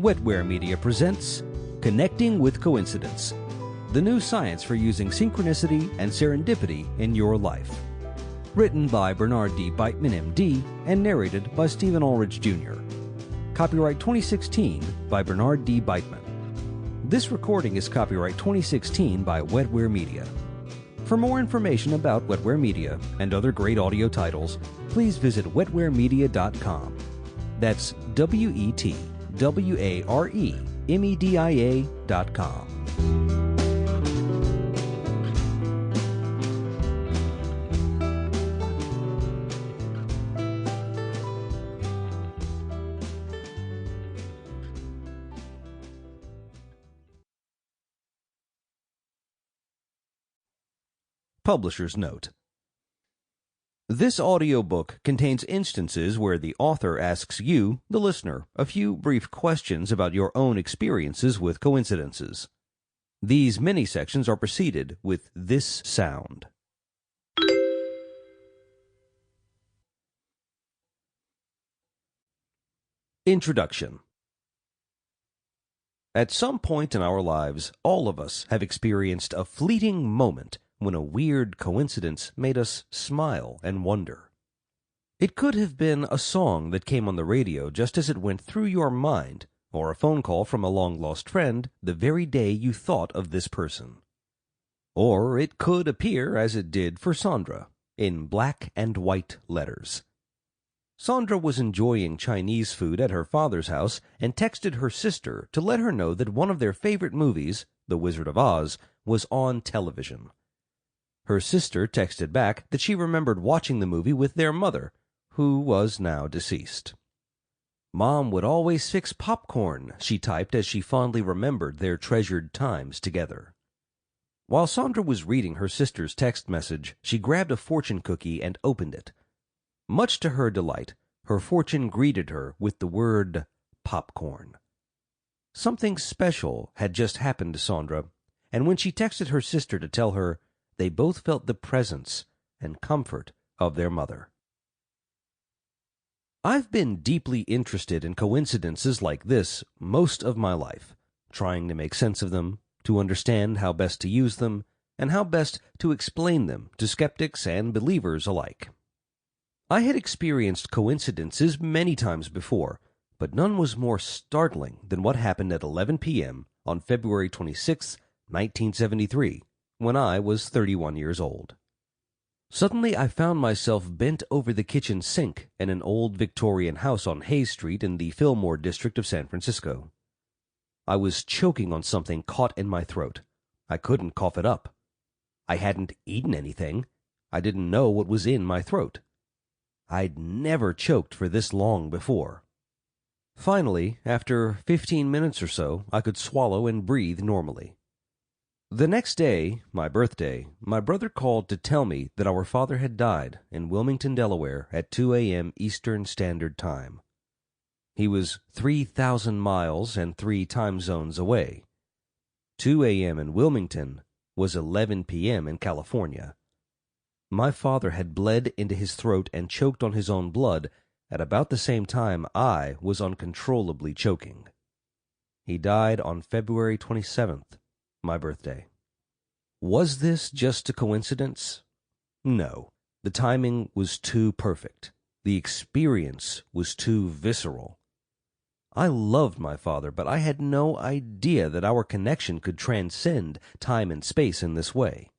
Wetware Media presents Connecting with Coincidence, the new science for using synchronicity and serendipity in your life. Written by Bernard D. Beitman, M.D., and narrated by Stephen Aulridge, Jr. Copyright 2016 by Bernard D. Beitman. This recording is copyright 2016 by Wetware Media. For more information about Wetware Media and other great audio titles, please visit wetwaremedia.com. That's WETWAREMEDIA.com. Publisher's Note. This audiobook contains instances where the author asks you, the listener, a few brief questions about your own experiences with coincidences. These mini-sections are preceded with this sound. Introduction. At some point in our lives, all of us have experienced a fleeting moment when a weird coincidence made us smile and wonder. It could have been a song that came on the radio just as it went through your mind, or a phone call from a long-lost friend the very day you thought of this person. Or it could appear, as it did for Sandra, in black and white letters. Sandra was enjoying Chinese food at her father's house and texted her sister to let her know that one of their favorite movies, The Wizard of Oz, was on television. Her sister texted back that she remembered watching the movie with their mother, who was now deceased. "Mom would always fix popcorn," she typed as she fondly remembered their treasured times together. While Sandra was reading her sister's text message, she grabbed a fortune cookie and opened it. Much to her delight, her fortune greeted her with the word popcorn. Something special had just happened to Sandra, and when she texted her sister to tell her, they both felt the presence and comfort of their mother. I've been deeply interested in coincidences like this most of my life, trying to make sense of them, to understand how best to use them, and how best to explain them to skeptics and believers alike. I had experienced coincidences many times before, but none was more startling than what happened at 11 p.m. on February 26, 1973, when I was 31 years old. Suddenly I found myself bent over the kitchen sink in an old Victorian house on Hayes Street in the Fillmore district of San Francisco. I was choking on something caught in my throat. I couldn't cough it up. I hadn't eaten anything. I didn't know what was in my throat. I'd never choked for this long before. Finally, after 15 minutes or so, I could swallow and breathe normally. The next day, my birthday, my brother called to tell me that our father had died in Wilmington, Delaware at 2 a.m. Eastern Standard Time. He was 3,000 miles and 3 time zones away. 2 a.m. in Wilmington was 11 p.m. in California. My father had bled into his throat and choked on his own blood at about the same time I was uncontrollably choking. He died on February 27th. My birthday. Was this just a coincidence? No. The timing was too perfect. The experience was too visceral. I loved my father, but I had no idea that our connection could transcend time and space in this way.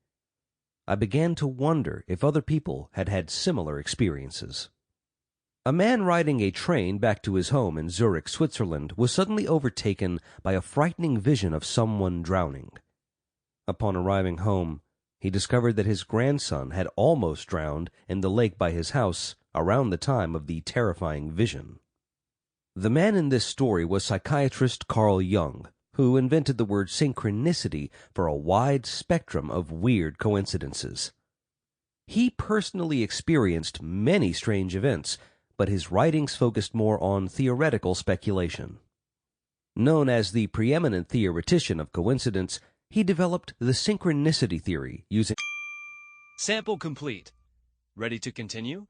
I began to wonder if other people had had similar experiences. A man riding a train back to his home in Zurich, Switzerland, was suddenly overtaken by a frightening vision of someone drowning. Upon arriving home, he discovered that his grandson had almost drowned in the lake by his house around the time of the terrifying vision. The man in this story was psychiatrist Carl Jung, who invented the word synchronicity for a wide spectrum of weird coincidences. He personally experienced many strange events, but his writings focused more on theoretical speculation. Known as the preeminent theoretician of coincidence, he developed the synchronicity theory using... Sample complete. Ready to continue?